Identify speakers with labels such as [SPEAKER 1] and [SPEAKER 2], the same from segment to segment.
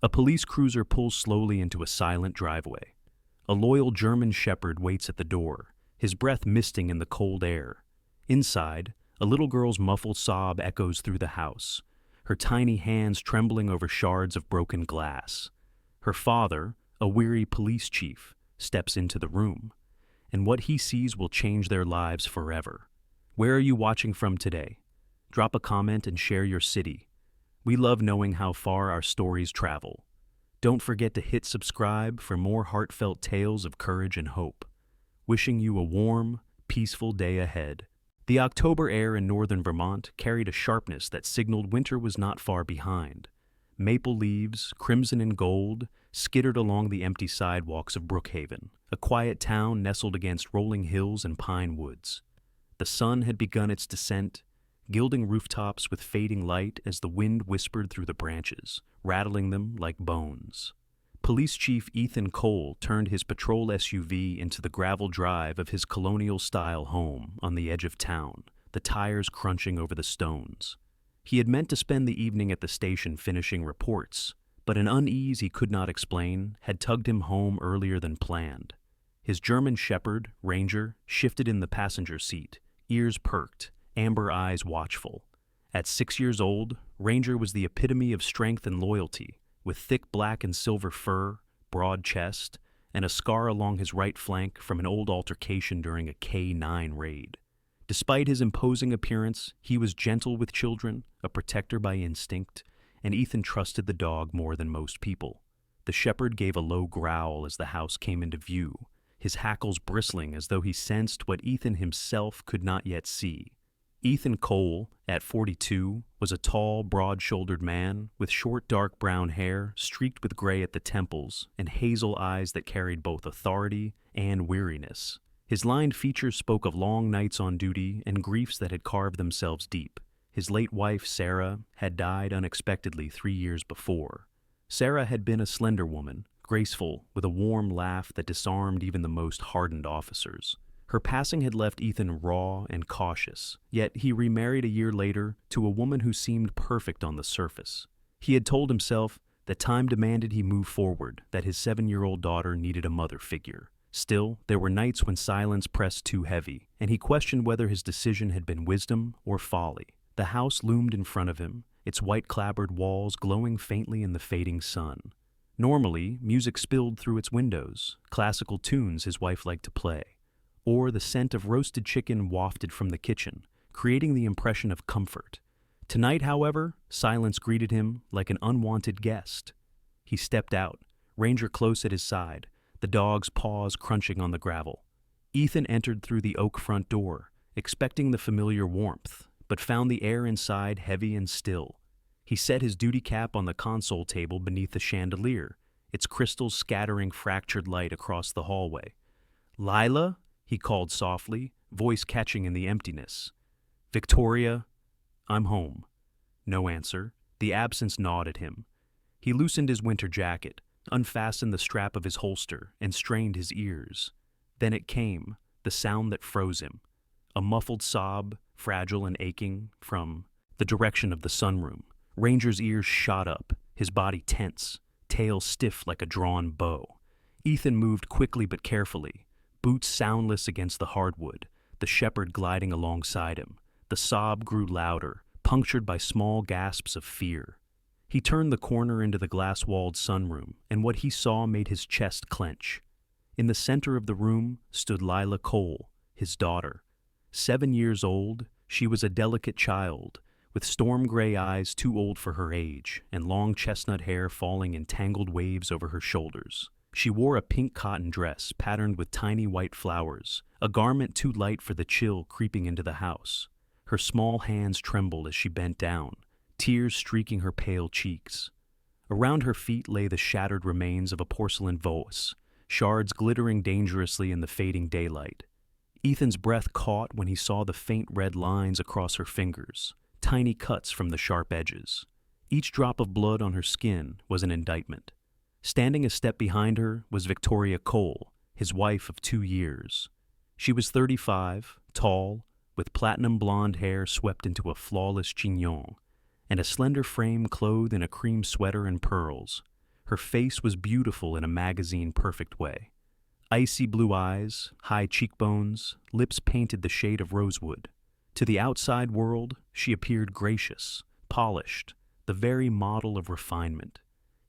[SPEAKER 1] A police cruiser pulls slowly into a silent driveway. A loyal German shepherd waits at the door, his breath misting in the cold air. Inside, a little girl's muffled sob echoes through the house, her tiny hands trembling over shards of broken glass. Her father, a weary police chief, steps into the room, and what he sees will change their lives forever. Where are you watching from today? Drop a comment and share your city. We love knowing how far our stories travel. Don't forget to hit subscribe for more heartfelt tales of courage and hope. Wishing you a warm, peaceful day ahead. The October air in northern Vermont carried a sharpness that signaled winter was not far behind. Maple leaves, crimson and gold, skittered along the empty sidewalks of Brookhaven, a quiet town nestled against rolling hills and pine woods. The sun had begun its descent, gilding rooftops with fading light as the wind whispered through the branches, rattling them like bones. Police Chief Ethan Cole turned his patrol SUV into the gravel drive of his colonial-style home on the edge of town, the tires crunching over the stones. He had meant to spend the evening at the station finishing reports, but an unease he could not explain had tugged him home earlier than planned. His German shepherd, Ranger, shifted in the passenger seat, ears perked, amber eyes watchful. At 6 years old, Ranger was the epitome of strength and loyalty, with thick black and silver fur, broad chest, and a scar along his right flank from an old altercation during a K-9 raid. Despite his imposing appearance, he was gentle with children, a protector by instinct, and Ethan trusted the dog more than most people. The shepherd gave a low growl as the house came into view, his hackles bristling as though he sensed what Ethan himself could not yet see. Ethan Cole, at 42, was a tall, broad-shouldered man with short, dark brown hair streaked with gray at the temples and hazel eyes that carried both authority and weariness. His lined features spoke of long nights on duty and griefs that had carved themselves deep. His late wife, Sarah, had died unexpectedly 3 years before. Sarah had been a slender woman, graceful, with a warm laugh that disarmed even the most hardened officers. Her passing had left Ethan raw and cautious, yet he remarried a year later to a woman who seemed perfect on the surface. He had told himself that time demanded he move forward, that his 7-year-old daughter needed a mother figure. Still, there were nights when silence pressed too heavy, and he questioned whether his decision had been wisdom or folly. The house loomed in front of him, its white-clapboard walls glowing faintly in the fading sun. Normally, music spilled through its windows, classical tunes his wife liked to play, or the scent of roasted chicken wafted from the kitchen, creating the impression of comfort. Tonight, however, silence greeted him like an unwanted guest. He stepped out, Ranger close at his side, the dog's paws crunching on the gravel. Ethan entered through the oak front door, expecting the familiar warmth, but found the air inside heavy and still. He set his duty cap on the console table beneath the chandelier, its crystals scattering fractured light across the hallway. "Lila?" he called softly, voice catching in the emptiness. "Victoria, I'm home." No answer. The absence gnawed at him. He loosened his winter jacket, unfastened the strap of his holster, and strained his ears. Then it came, the sound that froze him. A muffled sob, fragile and aching, from the direction of the sunroom. Ranger's ears shot up, his body tense, tail stiff like a drawn bow. Ethan moved quickly but carefully, boots soundless against the hardwood, the shepherd gliding alongside him. The sob grew louder, punctured by small gasps of fear. He turned the corner into the glass-walled sunroom, and what he saw made his chest clench. In the center of the room stood Lila Cole, his daughter. 7 years old, she was a delicate child, with storm-gray eyes too old for her age, and long chestnut hair falling in tangled waves over her shoulders. She wore a pink cotton dress patterned with tiny white flowers, a garment too light for the chill creeping into the house. Her small hands trembled as she bent down, tears streaking her pale cheeks. Around her feet lay the shattered remains of a porcelain vase, shards glittering dangerously in the fading daylight. Ethan's breath caught when he saw the faint red lines across her fingers, tiny cuts from the sharp edges. Each drop of blood on her skin was an indictment. Standing a step behind her was Victoria Cole, his wife of 2 years. She was 35, tall, with platinum blonde hair swept into a flawless chignon, and a slender frame clothed in a cream sweater and pearls. Her face was beautiful in a magazine-perfect way. Icy blue eyes, high cheekbones, lips painted the shade of rosewood. To the outside world, she appeared gracious, polished, the very model of refinement.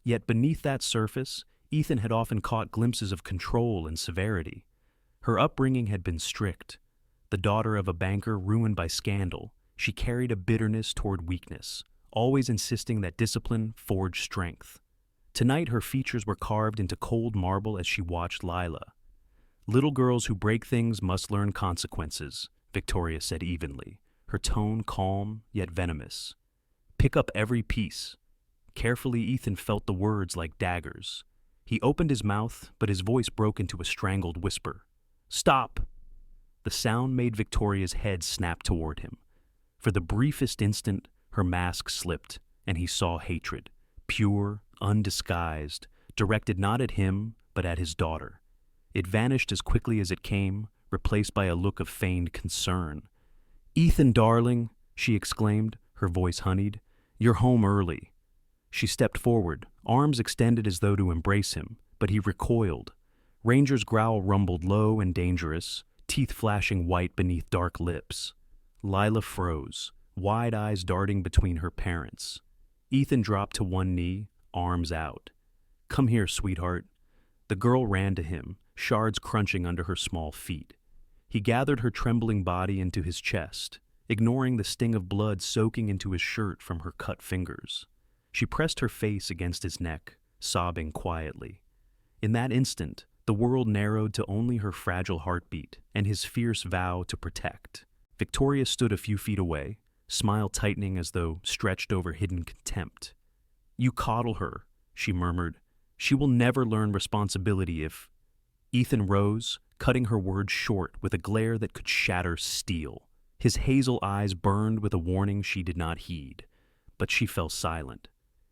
[SPEAKER 1] Yet beneath that surface, Ethan had often caught glimpses of control and severity. Her upbringing had been strict. The daughter of a banker ruined by scandal, she carried a bitterness toward weakness, always insisting that discipline forged strength. Tonight her features were carved into cold marble as she watched Lila. "Little girls who break things must learn consequences," Victoria said evenly, her tone calm yet venomous. "Pick up every piece." Carefully, Ethan felt the words like daggers. He opened his mouth, but his voice broke into a strangled whisper. "Stop!" The sound made Victoria's head snap toward him. For the briefest instant, her mask slipped, and he saw hatred, pure, undisguised, directed not at him, but at his daughter. It vanished as quickly as it came, replaced by a look of feigned concern. "Ethan, darling," she exclaimed, her voice honeyed, "you're home early." She stepped forward, arms extended as though to embrace him, but he recoiled. Ranger's growl rumbled low and dangerous, teeth flashing white beneath dark lips. Lila froze, wide eyes darting between her parents. Ethan dropped to one knee, arms out. "Come here, sweetheart." The girl ran to him, shards crunching under her small feet. He gathered her trembling body into his chest, ignoring the sting of blood soaking into his shirt from her cut fingers. She pressed her face against his neck, sobbing quietly. In that instant, the world narrowed to only her fragile heartbeat and his fierce vow to protect. Victoria stood a few feet away, smile tightening as though stretched over hidden contempt. "You coddle her," she murmured. "She will never learn responsibility if—" Ethan rose, cutting her words short with a glare that could shatter steel. His hazel eyes burned with a warning she did not heed, but she fell silent.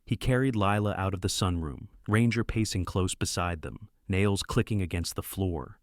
[SPEAKER 1] He carried Lila out of the sunroom, Ranger pacing close beside them, nails clicking against the floor.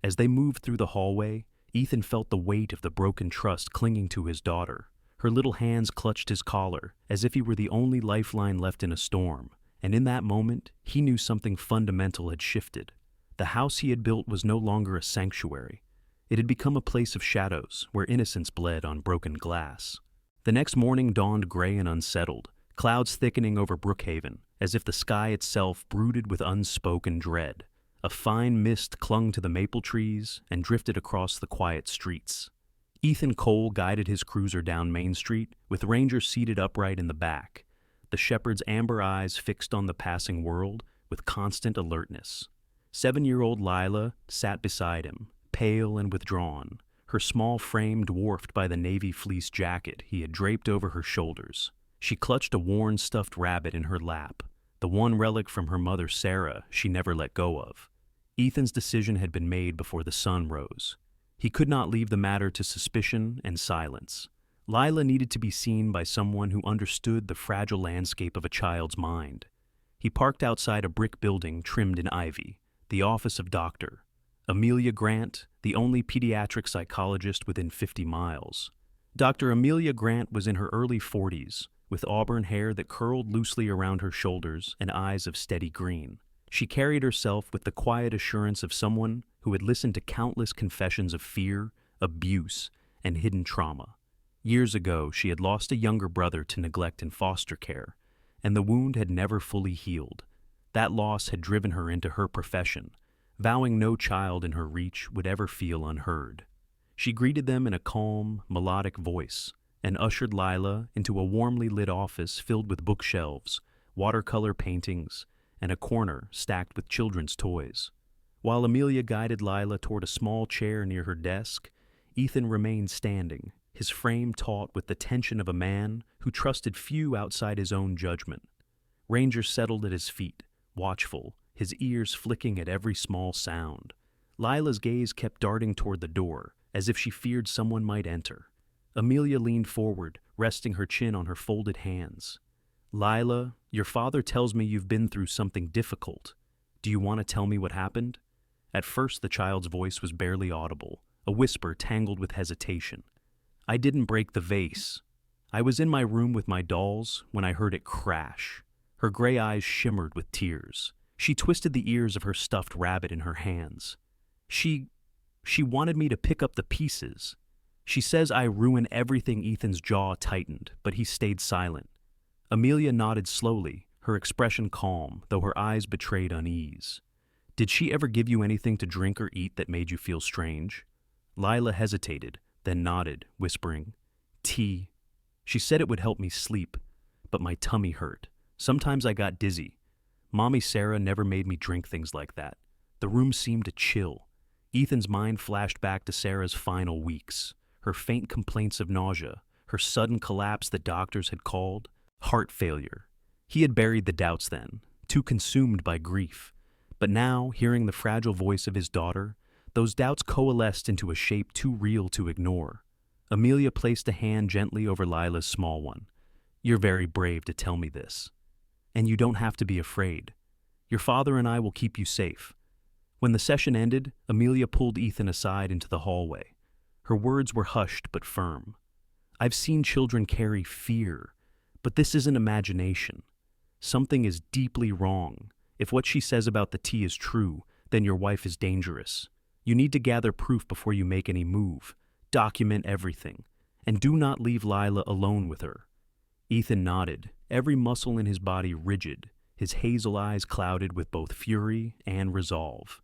[SPEAKER 1] As they moved through the hallway, Ethan felt the weight of the broken trust clinging to his daughter. Her little hands clutched his collar, as if he were the only lifeline left in a storm, and in that moment, he knew something fundamental had shifted. The house he had built was no longer a sanctuary. It had become a place of shadows, where innocence bled on broken glass. The next morning dawned gray and unsettled, clouds thickening over Brookhaven, as if the sky itself brooded with unspoken dread. A fine mist clung to the maple trees and drifted across the quiet streets. Ethan Cole guided his cruiser down Main Street, with Ranger seated upright in the back, the shepherd's amber eyes fixed on the passing world with constant alertness. 7-year-old Lila sat beside him, pale and withdrawn, her small frame dwarfed by the navy fleece jacket he had draped over her shoulders. She clutched a worn stuffed rabbit in her lap, the one relic from her mother Sarah she never let go of. Ethan's decision had been made before the sun rose. He could not leave the matter to suspicion and silence. Lila needed to be seen by someone who understood the fragile landscape of a child's mind. He parked outside a brick building trimmed in ivy, the office of Dr. Amelia Grant, the only pediatric psychologist within 50 miles. Dr. Amelia Grant was in her early 40s, with auburn hair that curled loosely around her shoulders and eyes of steady green. She carried herself with the quiet assurance of someone who had listened to countless confessions of fear, abuse, and hidden trauma. Years ago, she had lost a younger brother to neglect and foster care, and the wound had never fully healed. That loss had driven her into her profession, vowing no child in her reach would ever feel unheard. She greeted them in a calm, melodic voice, and ushered Lila into a warmly lit office filled with bookshelves, watercolor paintings, and a corner stacked with children's toys. While Amelia guided Lila toward a small chair near her desk, Ethan remained standing, his frame taut with the tension of a man who trusted few outside his own judgment. Ranger settled at his feet, watchful, his ears flicking at every small sound. Lila's gaze kept darting toward the door, as if she feared someone might enter. Amelia leaned forward, resting her chin on her folded hands. "Lila, your father tells me you've been through something difficult. Do you want to tell me what happened?" At first, the child's voice was barely audible, a whisper tangled with hesitation. "I didn't break the vase. I was in my room with my dolls when I heard it crash." Her gray eyes shimmered with tears. She twisted the ears of her stuffed rabbit in her hands. She wanted me to pick up the pieces. She says I ruin everything. Ethan's jaw tightened, but he stayed silent. Amelia nodded slowly, her expression calm, though her eyes betrayed unease. Did she ever give you anything to drink or eat that made you feel strange? Lila hesitated, then nodded, whispering, tea. She said it would help me sleep, but my tummy hurt. Sometimes I got dizzy. Mommy Sarah never made me drink things like that. The room seemed to chill. Ethan's mind flashed back to Sarah's final weeks, her faint complaints of nausea, her sudden collapse that doctors had called heart failure. He had buried the doubts then, too consumed by grief. But now, hearing the fragile voice of his daughter, those doubts coalesced into a shape too real to ignore. Amelia placed a hand gently over Lila's small one. You're very brave to tell me this. And you don't have to be afraid. Your father and I will keep you safe. When the session ended, Amelia pulled Ethan aside into the hallway. Her words were hushed but firm. I've seen children carry fear, but this isn't imagination. Something is deeply wrong. If what she says about the tea is true, then your wife is dangerous. You need to gather proof before you make any move. Document everything. And do not leave Lila alone with her. Ethan nodded, every muscle in his body rigid, his hazel eyes clouded with both fury and resolve.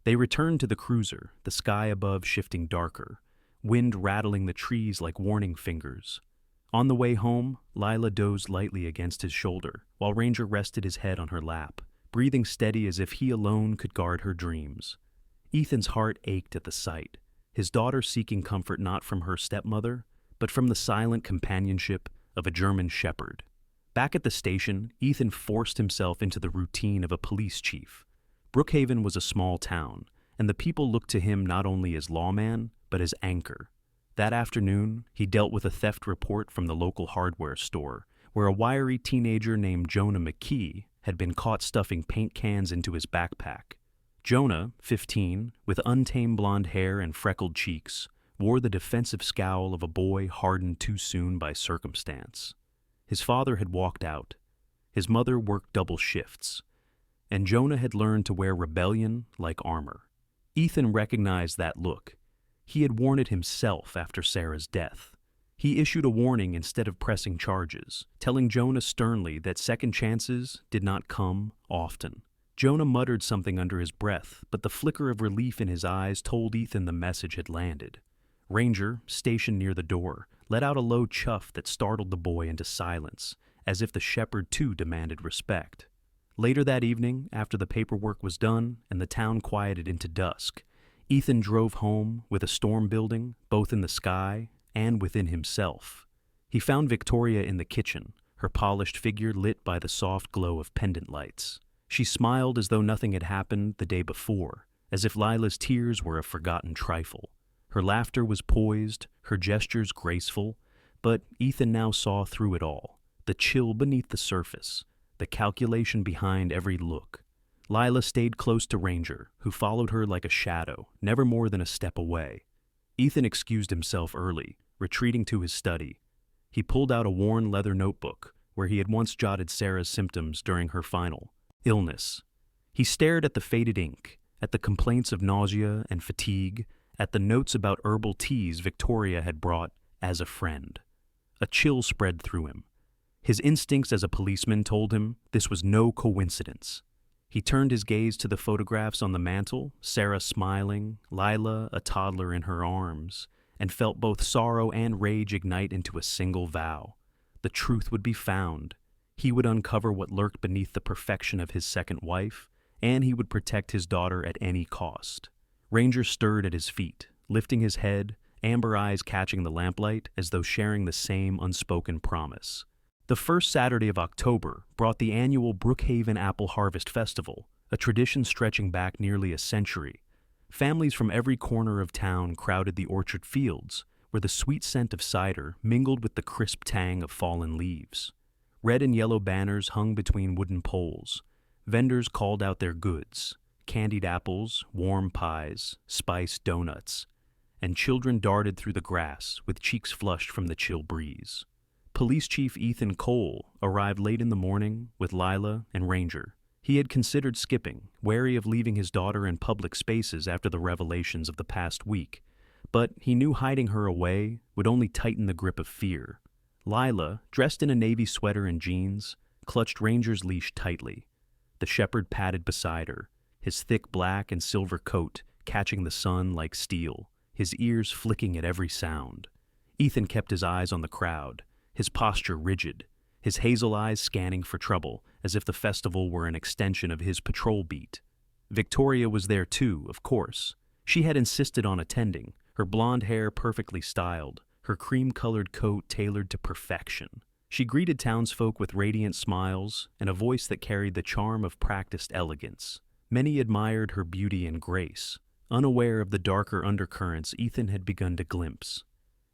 [SPEAKER 1] They returned to the cruiser, the sky above shifting darker, wind rattling the trees like warning fingers. On the way home, Lila dozed lightly against his shoulder, while Ranger rested his head on her lap, breathing steady as if he alone could guard her dreams. Ethan's heart ached at the sight, his daughter seeking comfort not from her stepmother, but from the silent companionship of a German shepherd. Back at the station, Ethan forced himself into the routine of a police chief. Brookhaven was a small town, and the people looked to him not only as lawman, but as anchor. That afternoon, he dealt with a theft report from the local hardware store, where a wiry teenager named Jonah McKee had been caught stuffing paint cans into his backpack. Jonah, 15, with untamed blonde hair and freckled cheeks, wore the defensive scowl of a boy hardened too soon by circumstance. His father had walked out. His mother worked double shifts. And Jonah had learned to wear rebellion like armor. Ethan recognized that look. He had worn it himself after Sarah's death. He issued a warning instead of pressing charges, telling Jonah sternly that second chances did not come often. Jonah muttered something under his breath, but the flicker of relief in his eyes told Ethan the message had landed. Ranger, stationed near the door, let out a low chuff that startled the boy into silence, as if the shepherd too demanded respect. Later that evening, after the paperwork was done and the town quieted into dusk, Ethan drove home with a storm building, both in the sky and within himself. He found Victoria in the kitchen, her polished figure lit by the soft glow of pendant lights. She smiled as though nothing had happened the day before, as if Lila's tears were a forgotten trifle. Her laughter was poised, her gestures graceful, but Ethan now saw through it all, the chill beneath the surface, the calculation behind every look. Lila stayed close to Ranger, who followed her like a shadow, never more than a step away. Ethan excused himself early, retreating to his study. He pulled out a worn leather notebook, where he had once jotted Sarah's symptoms during her final illness. He stared at the faded ink, at the complaints of nausea and fatigue, at the notes about herbal teas Victoria had brought as a friend. A chill spread through him. His instincts as a policeman told him this was no coincidence. He turned his gaze to the photographs on the mantel, Sarah smiling, Lila a toddler in her arms, and felt both sorrow and rage ignite into a single vow. The truth would be found. He would uncover what lurked beneath the perfection of his second wife, and he would protect his daughter at any cost. Ranger stirred at his feet, lifting his head, amber eyes catching the lamplight as though sharing the same unspoken promise. The first Saturday of October brought the annual Brookhaven Apple Harvest Festival, a tradition stretching back nearly a century. Families from every corner of town crowded the orchard fields, where the sweet scent of cider mingled with the crisp tang of fallen leaves. Red and yellow banners hung between wooden poles. Vendors called out their goods: candied apples, warm pies, spiced donuts, and children darted through the grass with cheeks flushed from the chill breeze. Police Chief Ethan Cole arrived late in the morning with Lila and Ranger. He had considered skipping, wary of leaving his daughter in public spaces after the revelations of the past week, but he knew hiding her away would only tighten the grip of fear. Lila, dressed in a navy sweater and jeans, clutched Ranger's leash tightly. The shepherd padded beside her, his thick black and silver coat catching the sun like steel, his ears flicking at every sound. Ethan kept his eyes on the crowd, his posture rigid, his hazel eyes scanning for trouble, as if the festival were an extension of his patrol beat. Victoria was there too, of course. She had insisted on attending, her blonde hair perfectly styled, her cream-colored coat tailored to perfection. She greeted townsfolk with radiant smiles and a voice that carried the charm of practiced elegance. Many admired her beauty and grace, unaware of the darker undercurrents Ethan had begun to glimpse.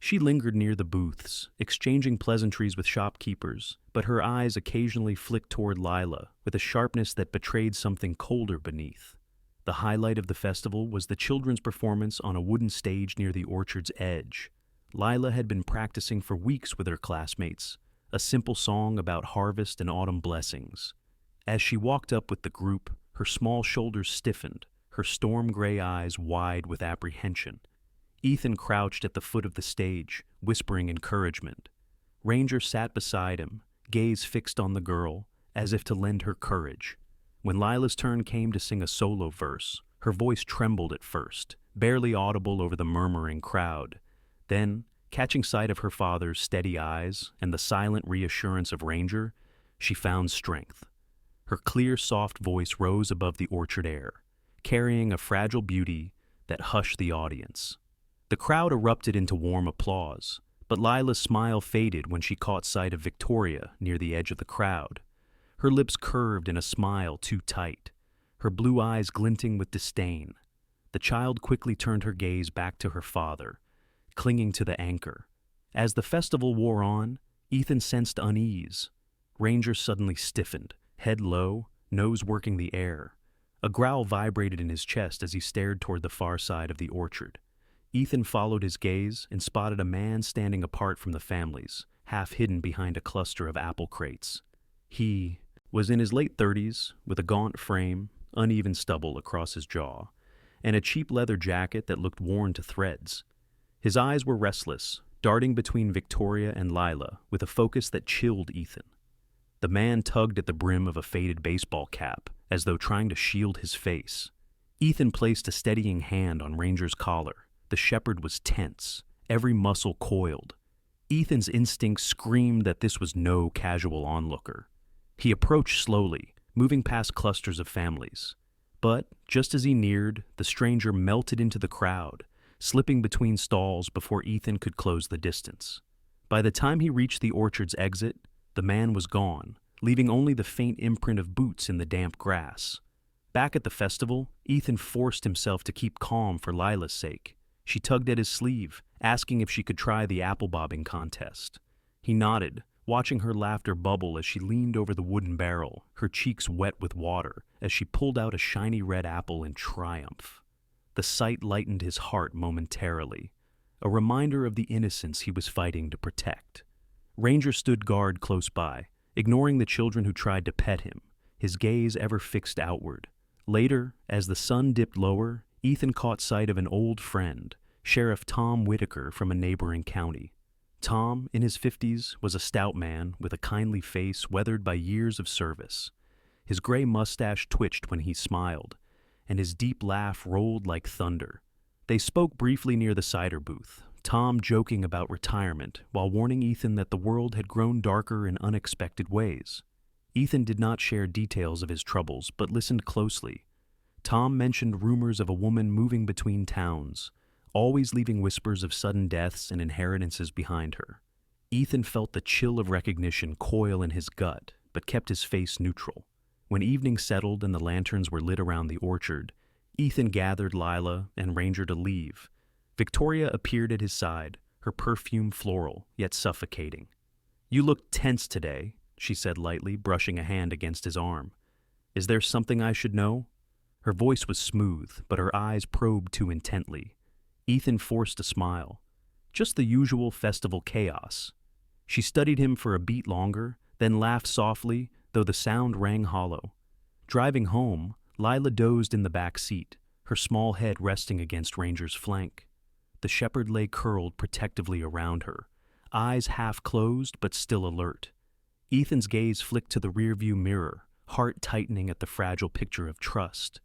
[SPEAKER 1] She lingered near the booths, exchanging pleasantries with shopkeepers, but her eyes occasionally flicked toward Lila with a sharpness that betrayed something colder beneath. The highlight of the festival was the children's performance on a wooden stage near the orchard's edge. Lila had been practicing for weeks with her classmates, a simple song about harvest and autumn blessings. As she walked up with the group, her small shoulders stiffened, her storm-gray eyes wide with apprehension. Ethan crouched at the foot of the stage, whispering encouragement. Ranger sat beside him, gaze fixed on the girl, as if to lend her courage. When Lila's turn came to sing a solo verse, her voice trembled at first, barely audible over the murmuring crowd. Then, catching sight of her father's steady eyes and the silent reassurance of Ranger, she found strength. Her clear, soft voice rose above the orchard air, carrying a fragile beauty that hushed the audience. The crowd erupted into warm applause, but Lila's smile faded when she caught sight of Victoria near the edge of the crowd. Her lips curved in a smile too tight, her blue eyes glinting with disdain. The child quickly turned her gaze back to her father, clinging to the anchor. As the festival wore on, Ethan sensed unease. Ranger suddenly stiffened, head low, nose working the air. A growl vibrated in his chest as he stared toward the far side of the orchard. Ethan followed his gaze and spotted a man standing apart from the families, half hidden behind a cluster of apple crates. He was in his late 30s, with a gaunt frame, uneven stubble across his jaw, and a cheap leather jacket that looked worn to threads. His eyes were restless, darting between Victoria and Lila with a focus that chilled Ethan. The man tugged at the brim of a faded baseball cap, as though trying to shield his face. Ethan placed a steadying hand on Ranger's collar. The shepherd was tense, every muscle coiled. Ethan's instincts screamed that this was no casual onlooker. He approached slowly, moving past clusters of families. But, just as he neared, the stranger melted into the crowd, slipping between stalls before Ethan could close the distance. By the time he reached the orchard's exit, the man was gone, leaving only the faint imprint of boots in the damp grass. Back at the festival, Ethan forced himself to keep calm for Lila's sake. She tugged at his sleeve, asking if she could try the apple bobbing contest. He nodded, watching her laughter bubble as she leaned over the wooden barrel, her cheeks wet with water, as she pulled out a shiny red apple in triumph. The sight lightened his heart momentarily, a reminder of the innocence he was fighting to protect. Ranger stood guard close by, ignoring the children who tried to pet him, his gaze ever fixed outward. Later, as the sun dipped lower, Ethan caught sight of an old friend, Sheriff Tom Whitaker from a neighboring county. Tom, in his 50s, was a stout man with a kindly face weathered by years of service. His gray mustache twitched when he smiled, and his deep laugh rolled like thunder. They spoke briefly near the cider booth, Tom joking about retirement while warning Ethan that the world had grown darker in unexpected ways. Ethan did not share details of his troubles, but listened closely. Tom mentioned rumors of a woman moving between towns, always leaving whispers of sudden deaths and inheritances behind her. Ethan felt the chill of recognition coil in his gut, but kept his face neutral. When evening settled and the lanterns were lit around the orchard, Ethan gathered Lila and Ranger to leave. Victoria appeared at his side, her perfume floral, yet suffocating. "You look tense today," she said lightly, brushing a hand against his arm. "Is there something I should know?" Her voice was smooth, but her eyes probed too intently. Ethan forced a smile. "Just the usual festival chaos." She studied him for a beat longer, then laughed softly, though the sound rang hollow. Driving home, Lila dozed in the back seat, her small head resting against Ranger's flank. The shepherd lay curled protectively around her, eyes half closed but still alert. Ethan's gaze flicked to the rearview mirror, heart tightening at the fragile picture of trust.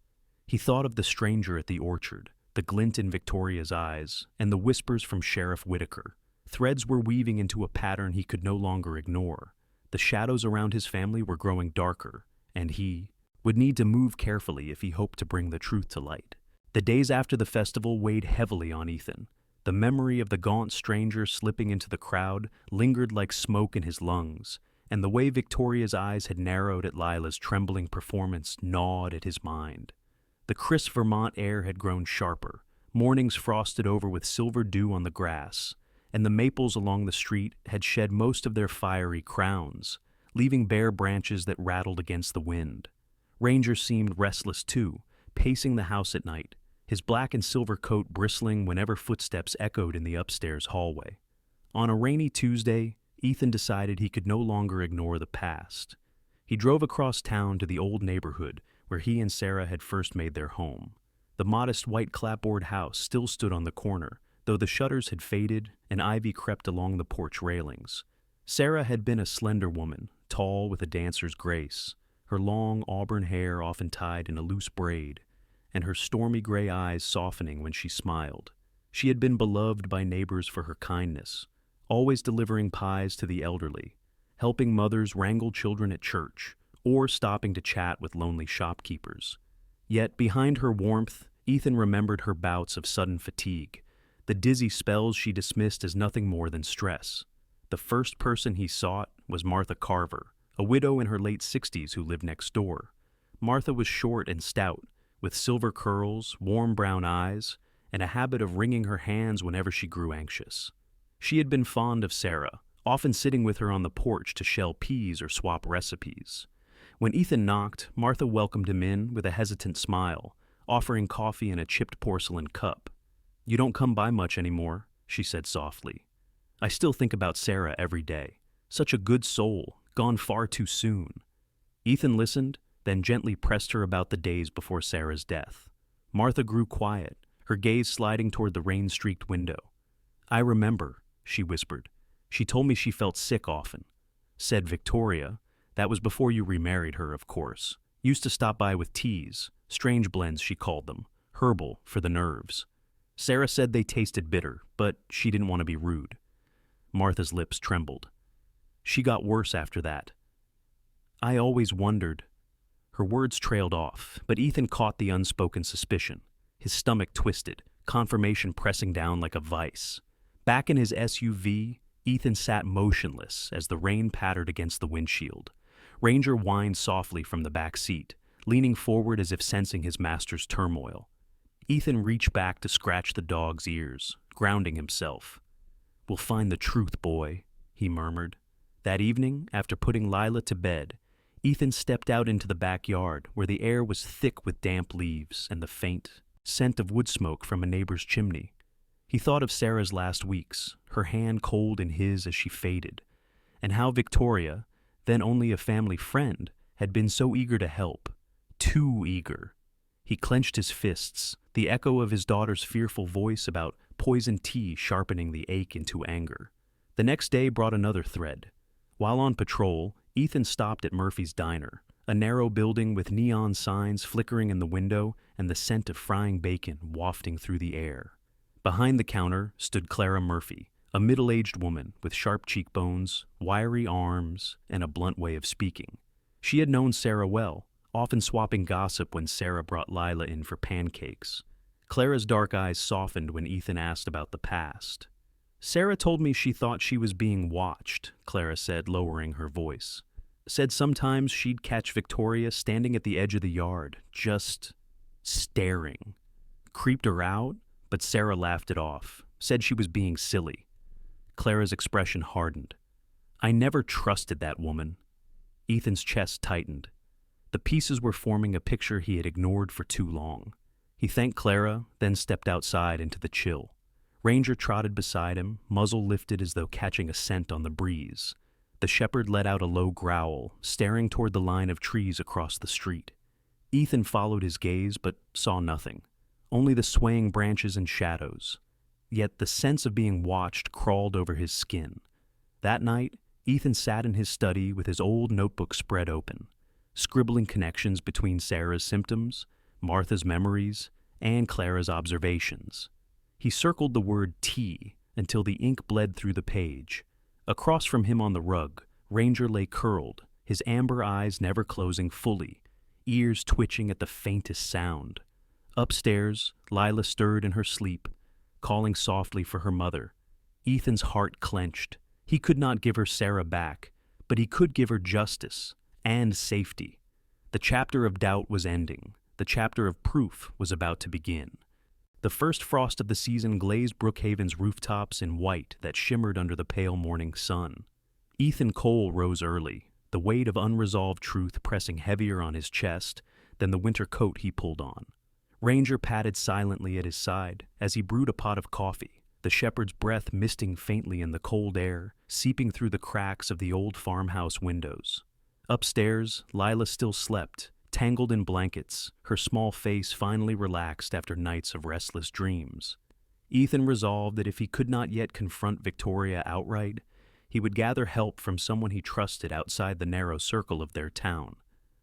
[SPEAKER 1] He thought of the stranger at the orchard, the glint in Victoria's eyes, and the whispers from Sheriff Whitaker. Threads were weaving into a pattern he could no longer ignore. The shadows around his family were growing darker, and he would need to move carefully if he hoped to bring the truth to light. The days after the festival weighed heavily on Ethan. The memory of the gaunt stranger slipping into the crowd lingered like smoke in his lungs, and the way Victoria's eyes had narrowed at Lila's trembling performance gnawed at his mind. The crisp Vermont air had grown sharper, mornings frosted over with silver dew on the grass, and the maples along the street had shed most of their fiery crowns, leaving bare branches that rattled against the wind. Ranger seemed restless too, pacing the house at night, his black and silver coat bristling whenever footsteps echoed in the upstairs hallway. On a rainy Tuesday, Ethan decided he could no longer ignore the past. He drove across town to the old neighborhood where he and Sarah had first made their home. The modest white clapboard house still stood on the corner, though the shutters had faded and ivy crept along the porch railings. Sarah had been a slender woman, tall with a dancer's grace, her long auburn hair often tied in a loose braid, and her stormy gray eyes softening when she smiled. She had been beloved by neighbors for her kindness, always delivering pies to the elderly, helping mothers wrangle children at church, or stopping to chat with lonely shopkeepers. Yet behind her warmth, Ethan remembered her bouts of sudden fatigue, the dizzy spells she dismissed as nothing more than stress. The first person he sought was Martha Carver, a widow in her late 60s who lived next door. Martha was short and stout, with silver curls, warm brown eyes, and a habit of wringing her hands whenever she grew anxious. She had been fond of Sarah, often sitting with her on the porch to shell peas or swap recipes. When Ethan knocked, Martha welcomed him in with a hesitant smile, offering coffee in a chipped porcelain cup. "You don't come by much anymore," she said softly. "I still think about Sarah every day. Such a good soul, gone far too soon." Ethan listened, then gently pressed her about the days before Sarah's death. Martha grew quiet, her gaze sliding toward the rain-streaked window. "I remember," she whispered. "She told me she felt sick often. Said Victoria, that was before you remarried her, of course, used to stop by with teas, strange blends she called them, herbal for the nerves. Sarah said they tasted bitter, but she didn't want to be rude." Martha's lips trembled. "She got worse after that. I always wondered." Her words trailed off, but Ethan caught the unspoken suspicion. His stomach twisted, confirmation pressing down like a vice. Back in his SUV, Ethan sat motionless as the rain pattered against the windshield. Ranger whined softly from the back seat, leaning forward as if sensing his master's turmoil. Ethan reached back to scratch the dog's ears, grounding himself. "We'll find the truth, boy," he murmured. That evening, after putting Lila to bed, Ethan stepped out into the backyard where the air was thick with damp leaves and the faint scent of wood smoke from a neighbor's chimney. He thought of Sarah's last weeks, her hand cold in his as she faded, and how Victoria, then only a family friend, had been so eager to help. Too eager. He clenched his fists, the echo of his daughter's fearful voice about poison tea sharpening the ache into anger. The next day brought another thread. While on patrol, Ethan stopped at Murphy's Diner, a narrow building with neon signs flickering in the window and the scent of frying bacon wafting through the air. Behind the counter stood Clara Murphy, a middle-aged woman with sharp cheekbones, wiry arms, and a blunt way of speaking. She had known Sarah well, often swapping gossip when Sarah brought Lila in for pancakes. Clara's dark eyes softened when Ethan asked about the past. "Sarah told me she thought she was being watched," Clara said, lowering her voice. "Said sometimes she'd catch Victoria standing at the edge of the yard, just staring. Creeped her out, but Sarah laughed it off, said she was being silly." Clara's expression hardened. "I never trusted that woman." Ethan's chest tightened. The pieces were forming a picture he had ignored for too long. He thanked Clara, then stepped outside into the chill. Ranger trotted beside him, muzzle lifted as though catching a scent on the breeze. The shepherd let out a low growl, staring toward the line of trees across the street. Ethan followed his gaze but saw nothing, only the swaying branches and shadows. Yet the sense of being watched crawled over his skin. That night, Ethan sat in his study with his old notebook spread open, scribbling connections between Sarah's symptoms, Martha's memories, and Clara's observations. He circled the word tea until the ink bled through the page. Across from him on the rug, Ranger lay curled, his amber eyes never closing fully, ears twitching at the faintest sound. Upstairs, Lila stirred in her sleep, calling softly for her mother. Ethan's heart clenched. He could not give her Sarah back, but he could give her justice and safety. The chapter of doubt was ending. The chapter of proof was about to begin. The first frost of the season glazed Brookhaven's rooftops in white that shimmered under the pale morning sun. Ethan Cole rose early, the weight of unresolved truth pressing heavier on his chest than the winter coat he pulled on. Ranger padded silently at his side as he brewed a pot of coffee, the shepherd's breath misting faintly in the cold air, seeping through the cracks of the old farmhouse windows. Upstairs, Lila still slept, tangled in blankets, her small face finally relaxed after nights of restless dreams. Ethan resolved that if he could not yet confront Victoria outright, he would gather help from someone he trusted outside the narrow circle of their town.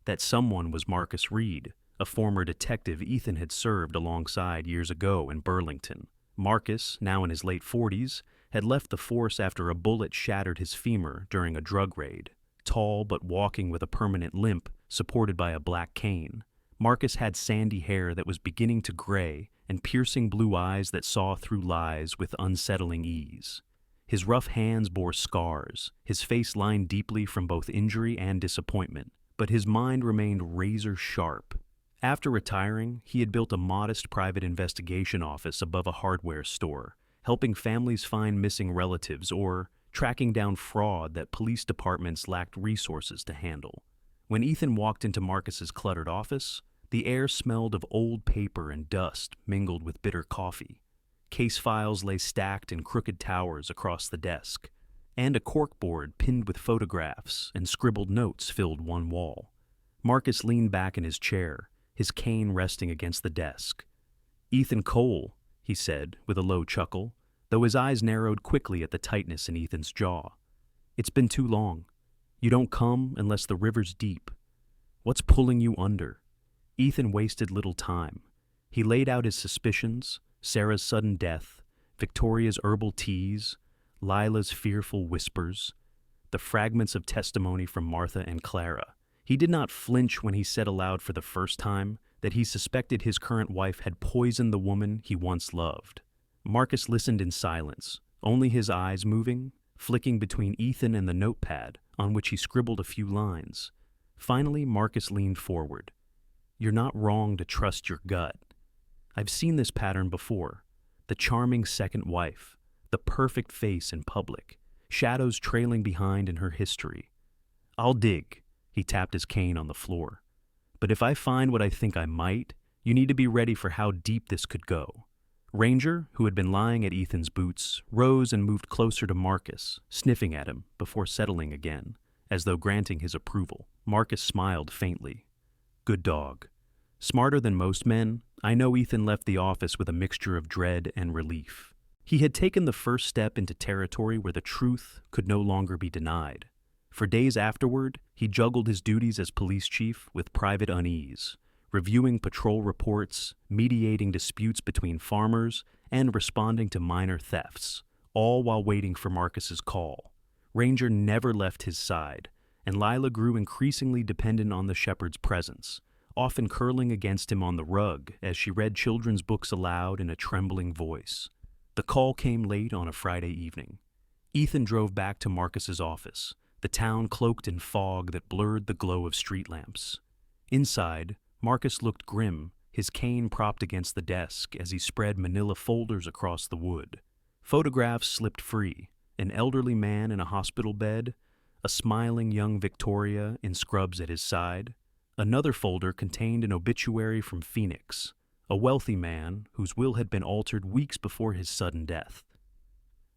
[SPEAKER 1] That someone was Marcus Reed, a former detective Ethan had served alongside years ago in Burlington. Marcus, now in his late 40s, had left the force after a bullet shattered his femur during a drug raid. Tall but walking with a permanent limp, supported by a black cane, Marcus had sandy hair that was beginning to gray and piercing blue eyes that saw through lies with unsettling ease. His rough hands bore scars, his face lined deeply from both injury and disappointment, but his mind remained razor sharp. After retiring, he had built a modest private investigation office above a hardware store, helping families find missing relatives or tracking down fraud that police departments lacked resources to handle. When Ethan walked into Marcus's cluttered office, the air smelled of old paper and dust mingled with bitter coffee. Case files lay stacked in crooked towers across the desk, and a corkboard pinned with photographs and scribbled notes filled one wall. Marcus leaned back in his chair, his cane resting against the desk. "Ethan Cole," he said with a low chuckle, though his eyes narrowed quickly at the tightness in Ethan's jaw. "It's been too long. You don't come unless the river's deep. What's pulling you under?" Ethan wasted little time. He laid out his suspicions, Sarah's sudden death, Victoria's herbal teas, Lila's fearful whispers, the fragments of testimony from Martha and Clara. He did not flinch when he said aloud for the first time that he suspected his current wife had poisoned the woman he once loved. Marcus listened in silence, only his eyes moving, flicking between Ethan and the notepad on which he scribbled a few lines. Finally, Marcus leaned forward. "You're not wrong to trust your gut. I've seen this pattern before. The charming second wife, the perfect face in public, shadows trailing behind in her history. I'll dig." He tapped his cane on the floor. "But if I find what I think I might, you need to be ready for how deep this could go." Ranger, who had been lying at Ethan's boots, rose and moved closer to Marcus, sniffing at him before settling again, as though granting his approval. Marcus smiled faintly. "Good dog. Smarter than most men, I know Ethan left the office with a mixture of dread and relief. He had taken the first step into territory where the truth could no longer be denied. For days afterward, he juggled his duties as police chief with private unease, reviewing patrol reports, mediating disputes between farmers, and responding to minor thefts, all while waiting for Marcus's call. Ranger never left his side, and Lila grew increasingly dependent on the shepherd's presence, often curling against him on the rug as she read children's books aloud in a trembling voice. The call came late on a Friday evening. Ethan drove back to Marcus's office, the town cloaked in fog that blurred the glow of street lamps. Inside, Marcus looked grim, his cane propped against the desk as he spread manila folders across the wood. Photographs slipped free, an elderly man in a hospital bed, a smiling young Victoria in scrubs at his side. Another folder contained an obituary from Phoenix, a wealthy man whose will had been altered weeks before his sudden death.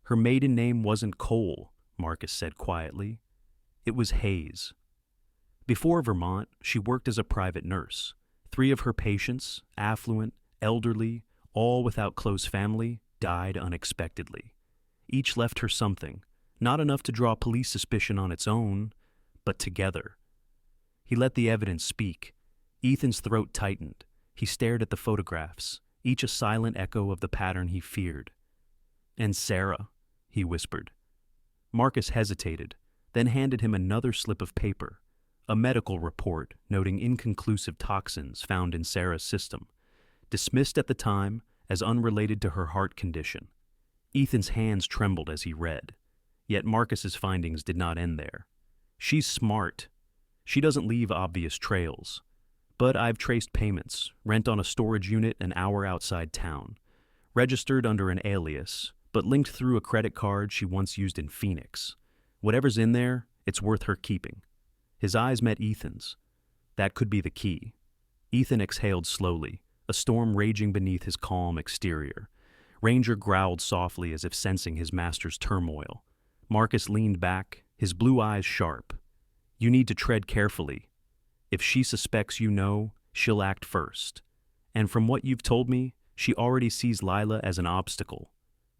[SPEAKER 1] Her maiden name wasn't Cole, Marcus said quietly. It was Hayes. Before Vermont, she worked as a private nurse. 3 of her patients, affluent, elderly, all without close family, died unexpectedly. Each left her something, not enough to draw police suspicion on its own, but together. He let the evidence speak. Ethan's throat tightened. He stared at the photographs, each a silent echo of the pattern he feared. "And Sarah," he whispered. Marcus hesitated, then handed him another slip of paper, a medical report noting inconclusive toxins found in Sarah's system, dismissed at the time as unrelated to her heart condition. Ethan's hands trembled as he read, yet Marcus's findings did not end there. "She's smart. She doesn't leave obvious trails. But I've traced payments, rent on a storage unit an hour outside town, registered under an alias, but linked through a credit card she once used in Phoenix. Whatever's in there, it's worth her keeping." His eyes met Ethan's. That could be the key. Ethan exhaled slowly, a storm raging beneath his calm exterior. Ranger growled softly as if sensing his master's turmoil. Marcus leaned back, his blue eyes sharp. "You need to tread carefully. If she suspects you know, she'll act first. And from what you've told me, she already sees Lila as an obstacle."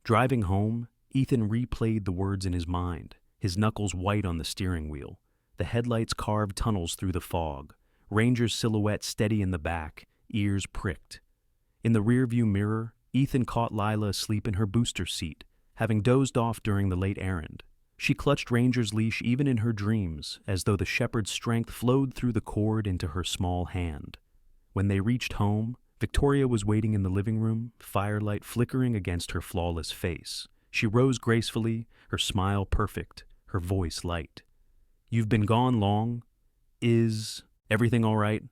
[SPEAKER 1] Driving home, Ethan replayed the words in his mind, his knuckles white on the steering wheel. The headlights carved tunnels through the fog, Ranger's silhouette steady in the back, ears pricked. In the rearview mirror, Ethan caught Lila asleep in her booster seat, having dozed off during the late errand. She clutched Ranger's leash even in her dreams, as though the shepherd's strength flowed through the cord into her small hand. When they reached home, Victoria was waiting in the living room, firelight flickering against her flawless face. She rose gracefully, her smile perfect, her voice light. "You've been gone long. Is everything all right?"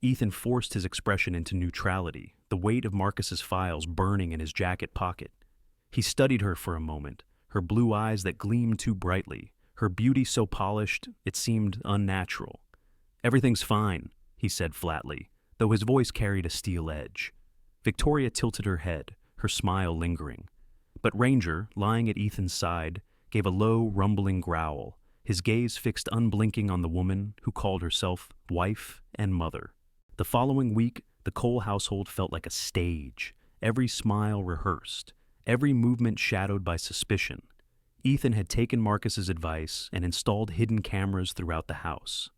[SPEAKER 1] Ethan forced his expression into neutrality, the weight of Marcus's files burning in his jacket pocket. He studied her for a moment, her blue eyes that gleamed too brightly, her beauty so polished it seemed unnatural. "Everything's fine," he said flatly, though his voice carried a steel edge. Victoria tilted her head, her smile lingering. But Ranger, lying at Ethan's side, gave a low, rumbling growl, his gaze fixed unblinking on the woman who called herself wife and mother. The following week, the Cole household felt like a stage, every smile rehearsed, every movement shadowed by suspicion. Ethan had taken Marcus's advice and installed hidden cameras throughout the house.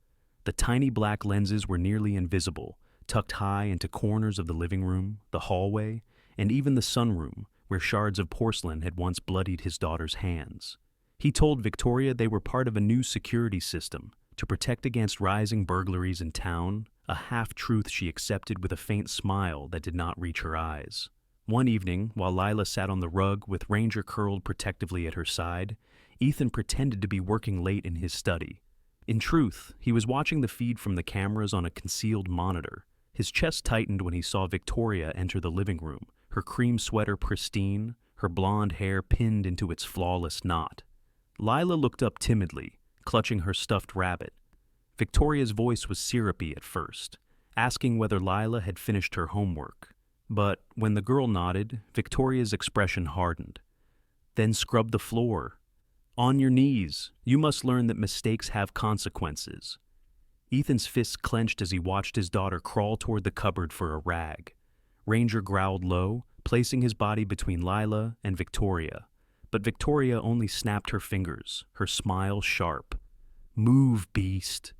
[SPEAKER 1] The tiny black lenses were nearly invisible, tucked high into corners of the living room, the hallway, and even the sunroom, where shards of porcelain had once bloodied his daughter's hands. He told Victoria they were part of a new security system to protect against rising burglaries in town, a half-truth she accepted with a faint smile that did not reach her eyes. One evening, while Lila sat on the rug with Ranger curled protectively at her side, Ethan pretended to be working late in his study. In truth, he was watching the feed from the cameras on a concealed monitor. His chest tightened when he saw Victoria enter the living room, her cream sweater pristine, her blonde hair pinned into its flawless knot. Lila looked up timidly, clutching her stuffed rabbit. Victoria's voice was syrupy at first, asking whether Lila had finished her homework. But when the girl nodded, Victoria's expression hardened. "Then scrub the floor. On your knees. You must learn that mistakes have consequences." Ethan's fists clenched as he watched his daughter crawl toward the cupboard for a rag. Ranger growled low, placing his body between Lila and Victoria. But Victoria only snapped her fingers, her smile sharp. "Move, beast."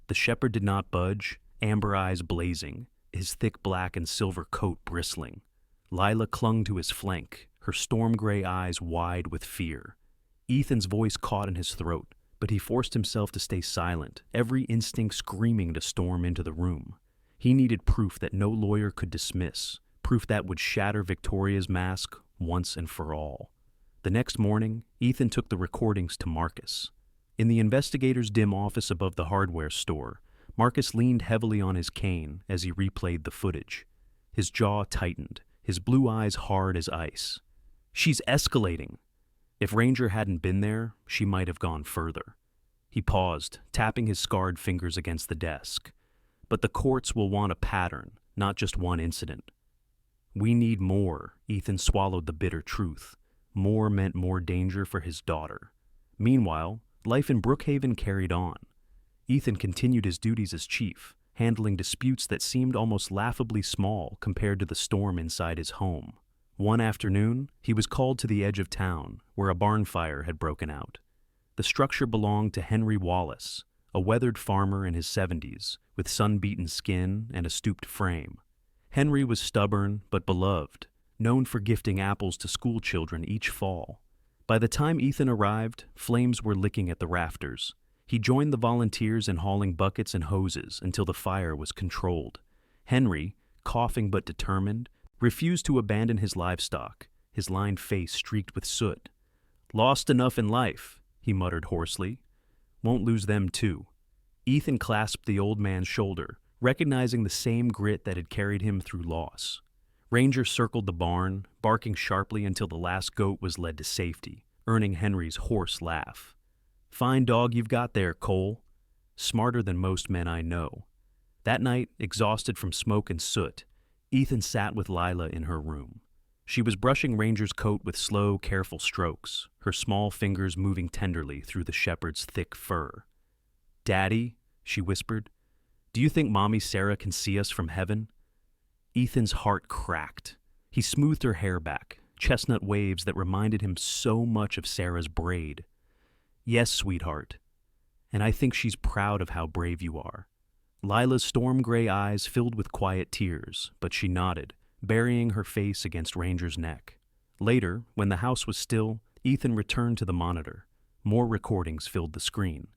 [SPEAKER 1] The shepherd did not budge, amber eyes blazing, his thick black and silver coat bristling. Lila clung to his flank, her storm gray eyes wide with fear. Ethan's voice caught in his throat, but he forced himself to stay silent, every instinct screaming to storm into the room. He needed proof that no lawyer could dismiss, proof that would shatter Victoria's mask once and for all. The next morning, Ethan took the recordings to Marcus. In the investigator's dim office above the hardware store, Marcus leaned heavily on his cane as he replayed the footage. His jaw tightened, his blue eyes hard as ice. "She's escalating." If Ranger hadn't been there, she might have gone further. He paused, tapping his scarred fingers against the desk. "But the courts will want a pattern, not just one incident. We need more. Ethan swallowed the bitter truth. More meant more danger for his daughter. Meanwhile, life in Brookhaven carried on. Ethan continued his duties as chief, handling disputes that seemed almost laughably small compared to the storm inside his home. One afternoon, he was called to the edge of town, where a barn fire had broken out. The structure belonged to Henry Wallace, a weathered farmer in his 70s, with sun-beaten skin and a stooped frame. Henry was stubborn but beloved, known for gifting apples to school children each fall. By the time Ethan arrived, flames were licking at the rafters. He joined the volunteers in hauling buckets and hoses until the fire was controlled. Henry, coughing but determined, refused to abandon his livestock, his lined face streaked with soot. "Lost enough in life," he muttered hoarsely. "Won't lose them too." Ethan clasped the old man's shoulder, recognizing the same grit that had carried him through loss. Ranger circled the barn, barking sharply until the last goat was led to safety, earning Henry's hoarse laugh. "Fine dog you've got there, Cole. Smarter than most men I know." That night, exhausted from smoke and soot, Ethan sat with Lila in her room. She was brushing Ranger's coat with slow, careful strokes, her small fingers moving tenderly through the shepherd's thick fur. "Daddy," she whispered, "do you think Mommy Sarah can see us from heaven?" Ethan's heart cracked. He smoothed her hair back, chestnut waves that reminded him so much of Sarah's braid. "Yes, sweetheart. And I think she's proud of how brave you are." Lila's storm-gray eyes filled with quiet tears, but she nodded, burying her face against Ranger's neck. Later, when the house was still, Ethan returned to the monitor. More recordings filled the screen.